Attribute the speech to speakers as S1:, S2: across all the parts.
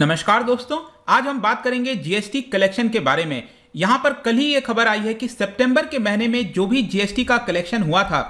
S1: नमस्कार दोस्तों, आज हम बात करेंगे जीएसटी कलेक्शन के बारे में। यहां पर कल ही ये खबर आई है कि सितंबर के महीने में जो भी जीएसटी का कलेक्शन हुआ था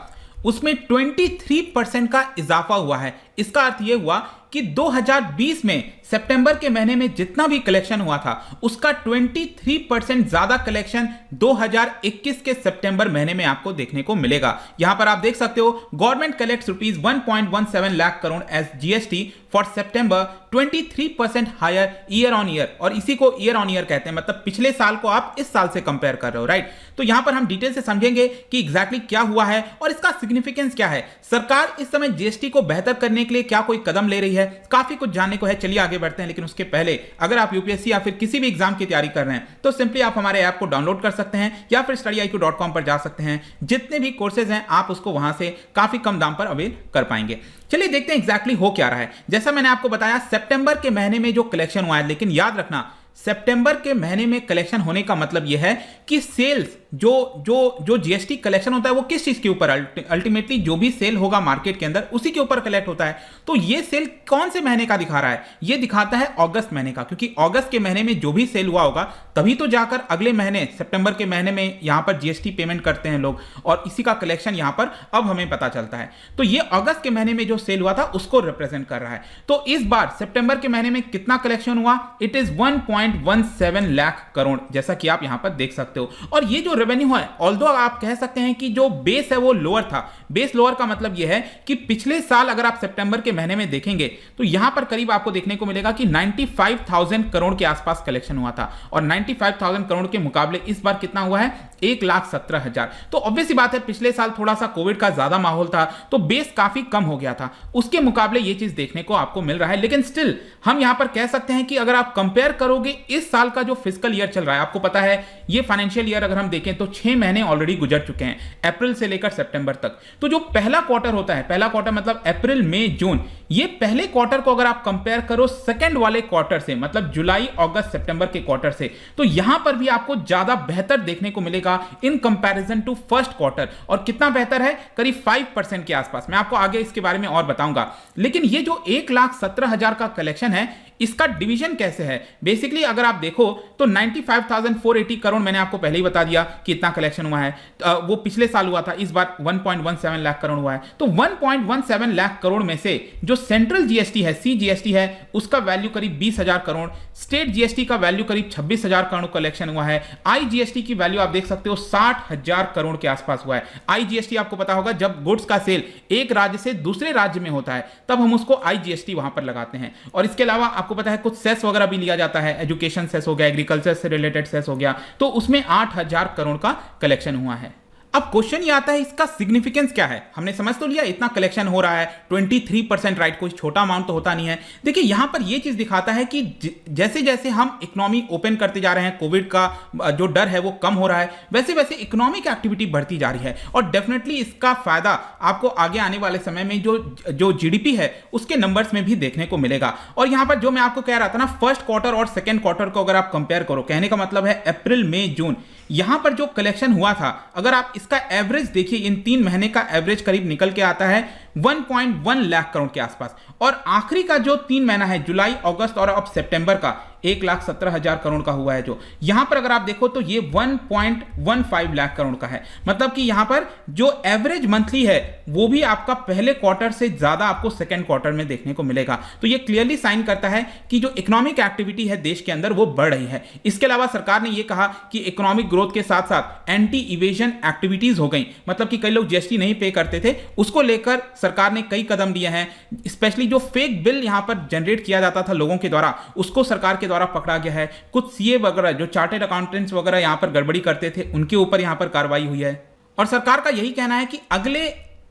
S1: उसमें 23% का इजाफा हुआ है। इसका अर्थ ये हुआ कि 2020 में सितंबर के महीने में जितना भी कलेक्शन हुआ था उसका 23% ज्यादा कलेक्शन 2021 के सितंबर महीने में आपको देखने को मिलेगा। यहां पर आप देख सकते हो government collects rupees 1.17 lakh crore as GST for September, 23% higher year on year. और इसी को ईयर ऑन ईयर कहते हैं, मतलब पिछले साल को आप इस साल से कंपेयर कर रहे हो, राइट। तो यहां पर हम डिटेल से समझेंगे कि एग्जैक्टली क्या हुआ है और इसका सिग्निफिकेंस क्या है। सरकार इस समय जीएसटी को बेहतर करने के लिए क्या कोई कदम ले रही है, काफी कुछ जानने को है। चलिए आगे बढ़ते हैं, लेकिन उसके पहले अगर आप यूपीएससी या फिर किसी भी एग्जाम की तैयारी कर रहे हैं तो सिंपली आप हमारे ऐप को डाउनलोड कर सकते हैं या फिर studyIQ.com पर जा सकते हैं। जितने भी कोर्सेज हैं आप उसको वहां से काफी कम दाम पर अवेल कर पाएंगे। चलिए देखते हैं एग्जैक्टली हो क्या रहा है। जैसा मैंने आपको बताया सितंबर के महीने में जो कलेक्शन हुआ है, लेकिन याद रखना सितंबर के महीने में कलेक्शन होने का मतलब यह है कि सेल्स जो जीएसटी कलेक्शन होता है वो किस चीज के ऊपर, अल्टीमेटली जो भी सेल होगा मार्केट के अंदर उसी के ऊपर कलेक्ट होता है। तो ये सेल कौन से महीने का दिखा रहा है? ये दिखाता है अगस्त महीने का, क्योंकि अगस्त के महीने में जो भी सेल हुआ होगा तभी तो जाकर अगले महीने सितंबर के महीने में यहां पर जीएसटी पेमेंट करते हैं लोग, और इसी का कलेक्शन यहां पर अब हमें पता चलता है। तो ये अगस्त के महीने में जो सेल हुआ था उसको रिप्रेजेंट कर रहा है। तो इस बार सितंबर के महीने में कितना कलेक्शन हुआ? इट इज 1.17 लाख करोड़, जैसा कि आप यहां पर देख सकते हो। और ये जो रेवेन्यू है, ऑल्दो आप कह सकते हैं कि जो बेस है वो लोअर था। बेस लोअर का मतलब यह है कि पिछले साल अगर आप सितंबर के महीने में देखेंगे तो यहां पर करीब आपको देखने को मिलेगा कि 95,000 करोड़ के आसपास कलेक्शन हुआ था, और 95,000 करोड़ के मुकाबले इस बार कितना हुआ है? 1,17,000। तो ऑब्वियस सी बात है पिछले साल थोड़ा सा कोविड का ज्यादा माहौल था तो बेस काफी कम हो गया था, उसके मुकाबले ये चीज देखने को आपको मिल रहा है। लेकिन स्टिल हम यहां पर कह सकते हैं कि अगर आप कंपेयर करोगे इस साल का जो फिस्कल ईयर चल रहा है, आपको पता है ये फाइनेंशियल ईयर अगर हम देखें तो 6 महीने ऑलरेडी गुजर चुके हैं, अप्रैल से लेकर सितंबर तक। तो जो पहला क्वार्टर होता है, पहला क्वार्टर मतलब अप्रैल मई जून, ये पहले क्वार्टर को अगर आप कंपेयर करो सेकंड वाले क्वार्टर से, मतलब जुलाई अगस्त सितंबर के क्वार्टर से, तो यहां पर भी आपको ज्यादा बेहतर देखने को मिलेगा in comparison to first quarter. और कितना बेहतर है? करीब 5% के आसपास। मैं आपको आगे इसके बारे में और बताऊंगा। लेकिन ये जो 1,17,000 का कलेक्शन है इसका डिवीजन कैसे है? बेसिकली अगर आप देखो तो 95,480 करोड़ मैंने आपको पहले ही बता दिया कि इतना कलेक्शन हुआ है, वो पिछले साल हुआ था। इस बार 1.17 लाख करोड़ हुआ है। तो 1.17 लाख करोड़ में से जो सेंट्रल जीएसटी है, सीजीएसटी है, उसका वैल्यू करीब 20,000 करोड़, स्टेट जीएसटी का वैल्यू करीब 26,000 करोड़ कलेक्शन हुआ है। आईजीएसटी की वैल्यू आप देख सकते हो 60,000 करोड़ के आसपास हुआ है। आईजीएसटी आपको पता होगा जब गुड्स का सेल एक राज्य से दूसरे राज्य में होता है तब हम उसको आईजीएसटी वहां पर लगाते हैं। और इसके अलावा आपको पता है कुछ सेस वगैरह भी लिया जाता है, एजुकेशन सेस हो गया, एग्रीकल्चर से रिलेटेड सेस हो गया, तो उसमें 8,000 करोड़ का कलेक्शन हुआ है। अब क्वेश्चन ये आता है इसका सिग्निफिकेंस क्या है? हमने समझ तो लिया इतना कलेक्शन हो रहा है, 23%, राइट, कोई छोटा अमाउंट तो होता नहीं है। देखिए यहां पर ये चीज दिखाता है कि जैसे जैसे हम इकोनॉमी ओपन करते जा रहे हैं, कोविड का जो डर है वो कम हो रहा है, वैसे वैसे इकोनॉमिक एक्टिविटी बढ़ती जा रही है। और डेफिनेटली इसका फायदा आपको आगे आने वाले समय में जो जीडीपी है उसके नंबर्स में भी देखने को मिलेगा। और यहां पर जो मैं आपको कह रहा था ना, फर्स्ट क्वार्टर और सेकेंड क्वार्टर को अगर आप कंपेयर करो, कहने का मतलब है अप्रैल मई जून, यहां पर जो कलेक्शन हुआ था अगर आप इसका एवरेज देखिए, इन 3 महीने का एवरेज करीब निकल के आता है 1.1 लाख करोड़ के आसपास। और आखिरी का जो 3 महीना है, जुलाई अगस्त और अब सितंबर का, 1,17,000 करोड़ का हुआ है। जो यहां पर अगर आप देखो तो ये 1.15 लाख करोड़ का है। मतलब कि यहां पर जो एवरेज मंथली है वो भी आपका पहले क्वार्टर से ज्यादा आपको सेकेंड क्वार्टर में देखने को मिलेगा। तो ये क्लियरली साइन करता है कि जो इकोनॉमिक एक्टिविटी है देश के अंदर वो बढ़ रही है। इसके अलावा सरकार ने यह कहा कि इकोनॉमिक ग्रोथ के साथ साथ एंटी इवेजन एक्टिविटीज हो गई, मतलब कि कई लोग जीएसटी नहीं पे करते थे, उसको लेकर सरकार ने कई कदम लिए हैं। स्पेशली जो फेक बिल यहां पर जनरेट किया जाता था लोगों के द्वारा, उसको सरकार के द्वारा पकड़ा गया है। कुछ सीए वगैरह जो चार्टर्ड अकाउंटेंट्स वगैरह यहां पर गड़बड़ी करते थे उनके ऊपर यहां पर कार्रवाई हुई है। और सरकार का यही कहना है कि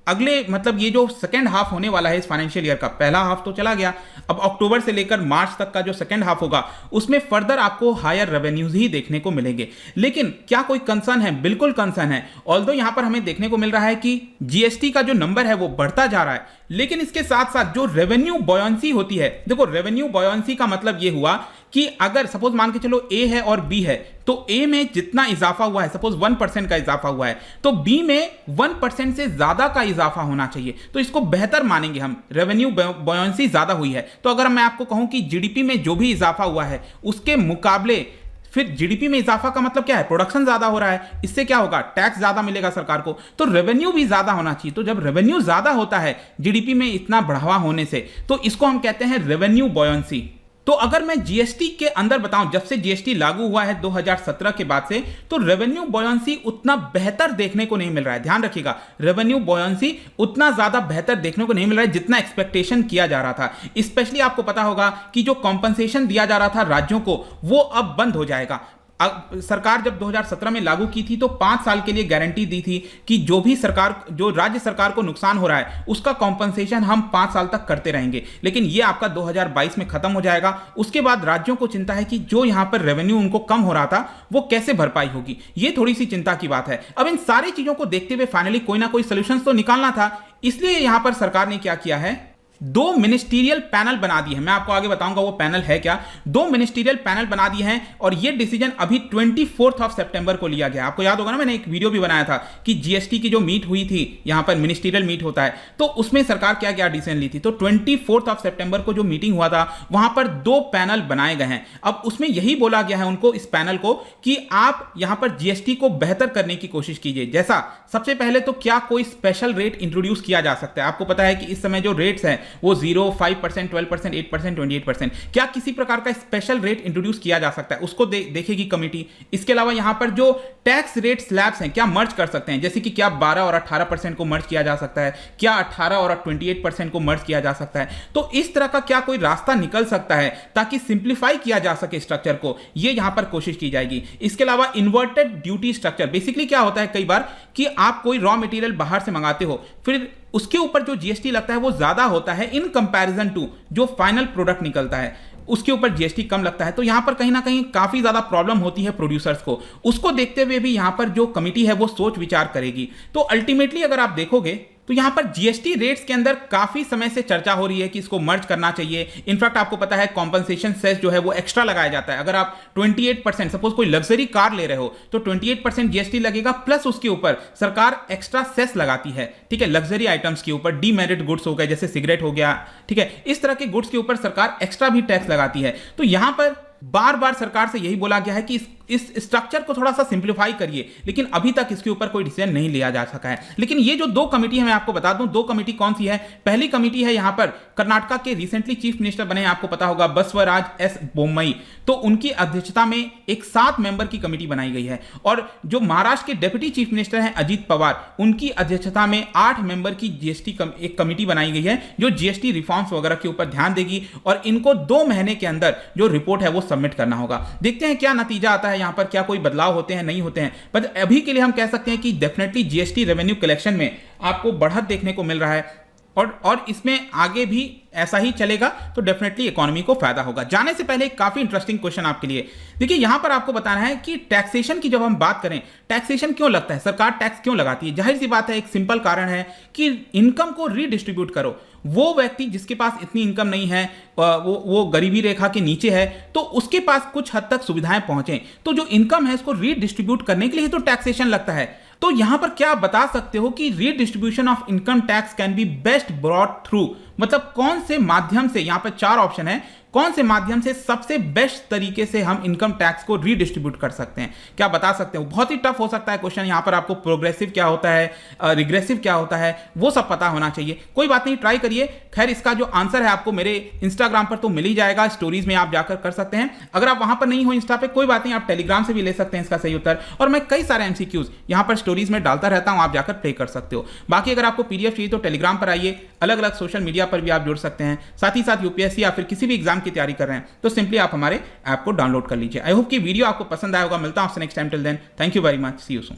S1: अगले मतलब ये जो सेकेंड हाफ होने वाला है इस फाइनेंशियल ईयर का, पहला हाफ तो चला गया, अब अक्टूबर से लेकर मार्च तक का जो सेकेंड हाफ होगा उसमें फर्दर आपको हायर रेवेन्यूज ही देखने को मिलेंगे। लेकिन क्या कोई कंसर्न है? बिल्कुल कंसर्न है। ऑल्दो यहां पर हमें देखने को मिल रहा है कि जीएसटी का जो नंबर है वो बढ़ता जा रहा है, लेकिन इसके साथ साथ जो रेवेन्यू बॉयंसी होती है, देखो रेवेन्यू बॉयंसी का मतलब ये हुआ कि अगर सपोज मान के चलो ए है और बी है, तो ए में जितना इजाफा हुआ है, सपोज 1% का इजाफा हुआ है, तो बी में 1% से ज्यादा का इजाफा होना चाहिए, तो इसको बेहतर मानेंगे हम, रेवेन्यू बॉयंसी ज्यादा हुई है। तो अगर मैं आपको कहूं कि जीडीपी में जो भी इजाफा हुआ है उसके मुकाबले, फिर जीडीपी में इजाफा का मतलब क्या है, प्रोडक्शन ज्यादा हो रहा है, इससे क्या होगा, टैक्स ज्यादा मिलेगा सरकार को, तो रेवेन्यू भी ज्यादा होना चाहिए। तो जब रेवेन्यू ज्यादा होता है जीडीपी में इतना बढ़ावा होने से, तो इसको हम कहते हैं रेवेन्यू बॉयंसी। तो अगर मैं जीएसटी के अंदर बताऊं, जब से जीएसटी लागू हुआ है 2017 के बाद से, तो रेवेन्यू बॉयंसी उतना बेहतर देखने को नहीं मिल रहा है। ध्यान रखिएगा, रेवेन्यू बॉयंसी उतना ज्यादा बेहतर देखने को नहीं मिल रहा है जितना एक्सपेक्टेशन किया जा रहा था। स्पेशली आपको पता होगा कि जो कॉम्पनसेशन दिया जा रहा था राज्यों को, वो अब बंद हो जाएगा। सरकार जब 2017 में लागू की थी तो 5 साल के लिए गारंटी दी थी कि जो भी सरकार, जो राज्य सरकार को नुकसान हो रहा है उसका कॉम्पनसेशन हम 5 साल तक करते रहेंगे। लेकिन ये आपका 2022 में खत्म हो जाएगा। उसके बाद राज्यों को चिंता है कि जो यहां पर रेवेन्यू उनको कम हो रहा था वो कैसे भरपाई होगी, ये थोड़ी सी चिंता की बात है। अब इन सारी चीजों को देखते हुए फाइनली कोई ना कोई सोल्यूशन तो निकालना था, इसलिए यहां पर सरकार ने क्या किया है, 2 मिनिस्टीरियल पैनल बना दिए हैं। मैं आपको आगे बताऊंगा वो पैनल है क्या। 2 मिनिस्टीरियल पैनल बना दिए हैं और ये डिसीजन अभी 24 सितंबर को लिया गया। आपको याद होगा ना, मैंने एक वीडियो भी बनाया था कि जीएसटी की जो मीट हुई थी, यहां पर मिनिस्टीरियल मीट होता है, तो उसमें सरकार क्या क्या डिसीजन ली थी। तो 24 सितंबर को जो मीटिंग हुआ था वहां पर 2 पैनल बनाए गए हैं। अब उसमें यही बोला गया है उनको, इस पैनल को, कि आप यहां पर जीएसटी को बेहतर करने की कोशिश कीजिए। जैसा सबसे पहले तो क्या कोई स्पेशल रेट इंट्रोड्यूस किया जा सकता है। आपको पता है कि इस समय जो रेट्स हैं वो 0, 5%, 12%, 8%, 28%, क्या किसी प्रकार का स्पेशल रेट इंट्रोड्यूस किया जा सकता है, उसको देखेगी कमेटी। इसके अलावा यहां पर जो टैक्स रेट स्लैब्स हैं क्या मर्ज कर सकते हैं, जैसे कि क्या 12 और 18% को मर्ज किया जा सकता है, क्या 18 और 28% को मर्ज किया जा सकता है। तो इस तरह का क्या कोई रास्ता निकल सकता है ताकि सिंप्लीफाई किया जा सके स्ट्रक्चर को, ये यहां पर कोशिश की जाएगी। इसके अलावा इन्वर्टेड ड्यूटी स्ट्रक्चर, बेसिकली क्या होता है कई बार कि आप कोई रॉ मटेरियल बाहर से मंगाते हो, फिर उसके ऊपर जो जीएसटी लगता है वो ज्यादा होता है इन कंपैरिजन टू जो फाइनल प्रोडक्ट निकलता है, उसके ऊपर जीएसटी कम लगता है। तो यहां पर कहीं ना कहीं काफी ज्यादा प्रॉब्लम होती है प्रोड्यूसर्स को। उसको देखते हुए भी यहां पर जो कमिटी है वो सोच विचार करेगी। तो अल्टीमेटली अगर आप देखोगे तो यहां पर जीएसटी रेट्स के अंदर काफी समय से चर्चा हो रही है कि इसको मर्ज करना चाहिए। इनफैक्ट आपको पता है कॉम्पनसेशन सेस जो है वो एक्स्ट्रा लगाया जाता है। अगर आप 28%, सपोज कोई लग्जरी कार ले रहे हो तो 28% जीएसटी लगेगा, प्लस उसके ऊपर सरकार एक्स्ट्रा सेस लगाती है, ठीक है, लग्जरी आइटम्स के ऊपर, डीमेरिट गुड्स हो गए जैसे सिगरेट हो गया, ठीक है, इस तरह के गुड्स के ऊपर सरकार एक्स्ट्रा भी टैक्स लगाती है। तो यहां पर बार बार सरकार से यही बोला गया है कि इस स्ट्रक्चर को थोड़ा सा सिंप्लीफाई करिए, लेकिन अभी तक इसके ऊपर कोई डिसीजन नहीं लिया जा सका है। लेकिन ये जो 2 कमेटी है, मैं आपको बता दूं 2 कमेटी कौन सी है। पहली कमेटी है यहां पर कर्नाटका के रिसेंटली चीफ मिनिस्टर बने हैं, आपको पता होगा बसवराज एस बोम्मई, तो उनकी अध्यक्षता में एक 7 मेंबर की कमेटी बनाई गई है। और जो महाराष्ट्र के डेप्यूटी चीफ मिनिस्टर हैं अजीत पवार, उनकी अध्यक्षता में 8 मेंबर की जीएसटी एक कमेटी बनाई गई है जो जीएसटी रिफॉर्म्स वगैरह के ऊपर ध्यान देगी, और इनको 2 महीने के अंदर जो रिपोर्ट है वो सबमिट करना होगा। देखते हैं क्या नतीजा आता है, यहां पर क्या कोई बदलाव होते हैं नहीं होते हैं। पर अभी के लिए हम कह सकते हैं कि डेफिनेटली जीएसटी रेवेन्यू कलेक्शन में आपको बढ़त देखने को मिल रहा है, और इसमें आगे भी ऐसा ही चलेगा तो डेफिनेटली इकोनॉमी को फायदा होगा। जाने से पहले एक काफी इंटरेस्टिंग क्वेश्चन आपके लिए, देखिए यहां पर आपको बताना है कि टैक्सेशन की जब हम बात करें, टैक्सेशन क्यों लगता है, सरकार टैक्स क्यों लगाती है। जाहिर सी बात है, एक सिंपल कारण है कि इनकम को रीडिस्ट्रीब्यूट करो। वो व्यक्ति जिसके पास इतनी इनकम नहीं है, वो गरीबी रेखा के नीचे है, तो उसके पास कुछ हद तक सुविधाएं पहुंचे, तो जो इनकम है उसको रीडिस्ट्रीब्यूट करने के लिए तो टैक्सेशन लगता है। तो यहां पर क्या आप बता सकते हो कि redistribution of income tax can be best brought through, मतलब कौन से माध्यम से, यहां पर 4 ऑप्शन है, कौन से माध्यम से सबसे बेस्ट तरीके से हम इनकम टैक्स को रीडिस्ट्रीब्यूट कर सकते हैं, क्या बता सकते हो। बहुत ही टफ हो सकता है क्वेश्चन, यहां पर आपको प्रोग्रेसिव क्या होता है, रिग्रेसिव क्या होता है, वो सब पता होना चाहिए। कोई बात नहीं, ट्राई करिए। खैर इसका जो आंसर है आपको मेरे इंस्टाग्राम पर तो मिल ही जाएगा, स्टोरीज में आप जाकर कर सकते हैं। अगर आप वहां पर नहीं हो इंस्टा पे, कोई बात नहीं, आप टेलीग्राम से भी ले सकते हैं इसका सही उत्तर, और मैं कई सारे एमसीक्यूज यहां पर स्टोरीज में डालता रहता हूं, आप जाकर प्ले कर सकते हो। बाकी अगर आपको पीडीएफ चाहिए तो टेलीग्राम पर आइए, अलग अलग सोशल मीडिया पर भी आप जुड़ सकते हैं। साथ ही साथ यूपीएससी या फिर किसी भी एग्जाम की तैयारी कर रहे हैं तो सिंपली आप हमारे ऐप को डाउनलोड कर लीजिए। आई होप कि वीडियो आपको पसंद आया होगा। मिलता हूं आपसे next time, till then thank you very much, see you soon.